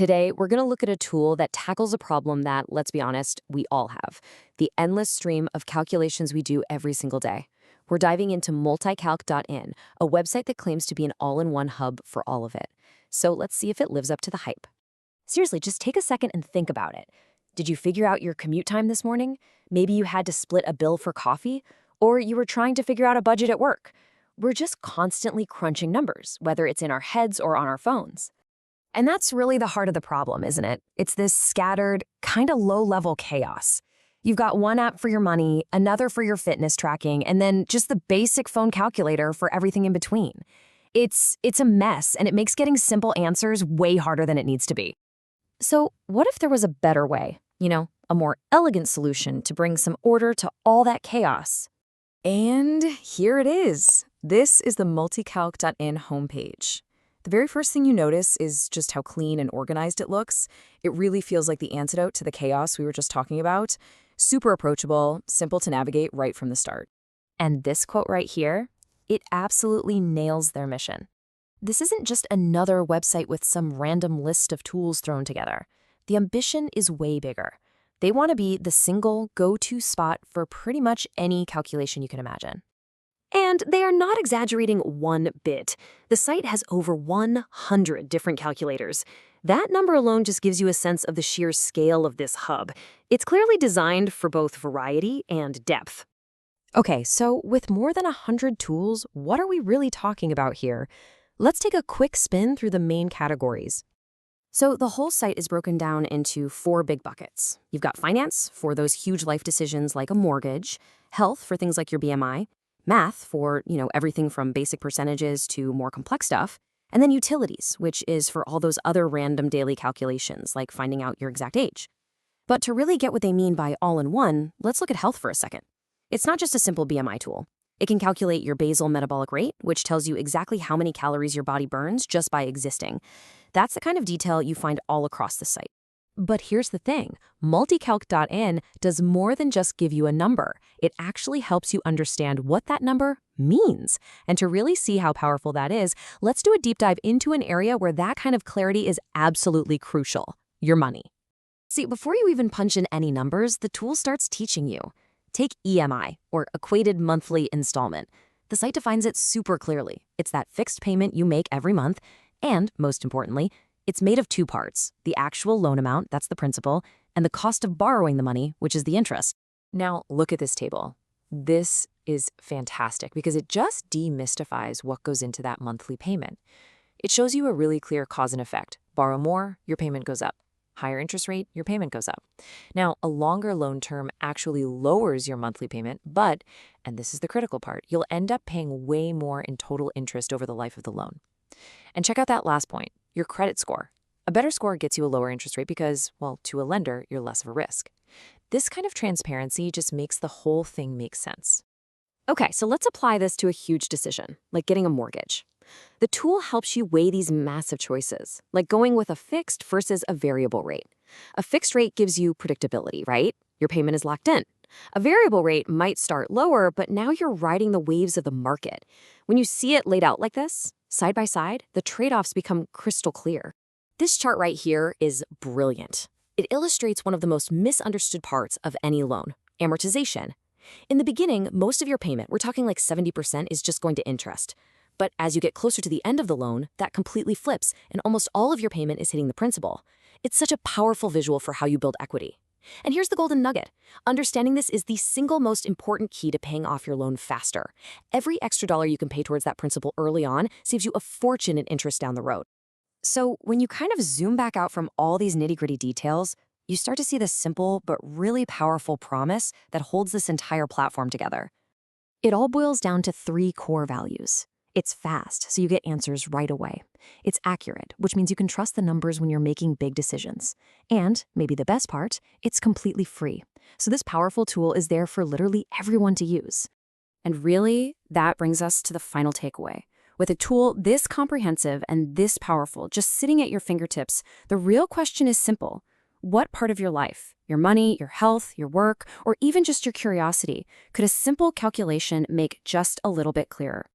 Today, we're going to look at a tool that tackles a problem that, let's be honest, we all have: the endless stream of calculations we do every single day. We're diving into multicalc.in, a website that claims to be an all-in-one hub for all of it. So let's see if it lives up to the hype. Seriously, just take a second and think about it. Did you figure out your commute time this morning? Maybe you had to split a bill for coffee? Or you were trying to figure out a budget at work? We're just constantly crunching numbers, whether it's in our heads or on our phones. And that's really the heart of the problem, isn't it? It's this scattered, kind of low-level chaos. You've got one app for your money, another for your fitness tracking, and then just the basic phone calculator for everything in between. It's a mess, and it makes getting simple answers way harder than it needs to be. So what if there was a better way? A more elegant solution to bring some order to all that chaos? And here it is. This is the multicalc.in homepage. The very first thing you notice is just how clean and organized it looks. It really feels like the antidote to the chaos we were just talking about. Super approachable, simple to navigate right from the start. And this quote right here, it absolutely nails their mission. This isn't just another website with some random list of tools thrown together. The ambition is way bigger. They want to be the single go-to spot for pretty much any calculation you can imagine. And they are not exaggerating one bit. The site has over 100 different calculators. That number alone just gives you a sense of the sheer scale of this hub. It's clearly designed for both variety and depth. Okay, so with more than 100 tools, what are we really talking about here? Let's take a quick spin through the main categories. So the whole site is broken down into 4 big buckets. You've got finance for those huge life decisions like a mortgage, health for things like your BMI, math for, everything from basic percentages to more complex stuff, and then utilities, which is for all those other random daily calculations like finding out your exact age. But to really get what they mean by all-in-one, let's look at health for a second. It's not just a simple BMI tool. It can calculate your basal metabolic rate, which tells you exactly how many calories your body burns just by existing. That's the kind of detail you find all across the site. But here's the thing, multicalc.in does more than just give you a number. It actually helps you understand what that number means. And to really see how powerful that is, let's do a deep dive into an area where that kind of clarity is absolutely crucial: your money. See, before you even punch in any numbers, the tool starts teaching you. Take EMI, or equated monthly installment. The site defines it super clearly. It's that fixed payment you make every month, and, most importantly, it's made of 2 parts: the actual loan amount, that's the principal, and the cost of borrowing the money, which is the interest. Now, look at this table. This is fantastic because it just demystifies what goes into that monthly payment. It shows you a really clear cause and effect. Borrow more, your payment goes up. Higher interest rate, your payment goes up. Now, a longer loan term actually lowers your monthly payment, but, and this is the critical part, you'll end up paying way more in total interest over the life of the loan. And check out that last point, your credit score. A better score gets you a lower interest rate because, well, to a lender, you're less of a risk. This kind of transparency just makes the whole thing make sense. Okay, so let's apply this to a huge decision, like getting a mortgage. The tool helps you weigh these massive choices, like going with a fixed versus a variable rate. A fixed rate gives you predictability, right? Your payment is locked in. A variable rate might start lower, but now you're riding the waves of the market. When you see it laid out like this, side by side, the trade-offs become crystal clear. This chart right here is brilliant. It illustrates one of the most misunderstood parts of any loan: amortization. In the beginning, most of your payment, we're talking like 70%, is just going to interest. But as you get closer to the end of the loan, that completely flips, and almost all of your payment is hitting the principal. It's such a powerful visual for how you build equity. And here's the golden nugget. Understanding this is the single most important key to paying off your loan faster. Every extra dollar you can pay towards that principal early on saves you a fortune in interest down the road. So when you kind of zoom back out from all these nitty-gritty details, you start to see the simple but really powerful promise that holds this entire platform together. It all boils down to 3 core values. It's fast, so you get answers right away. It's accurate, which means you can trust the numbers when you're making big decisions. And, maybe the best part, it's completely free. So this powerful tool is there for literally everyone to use. And really, that brings us to the final takeaway. With a tool this comprehensive and this powerful just sitting at your fingertips, the real question is simple. What part of your life, your money, your health, your work, or even just your curiosity, could a simple calculation make just a little bit clearer?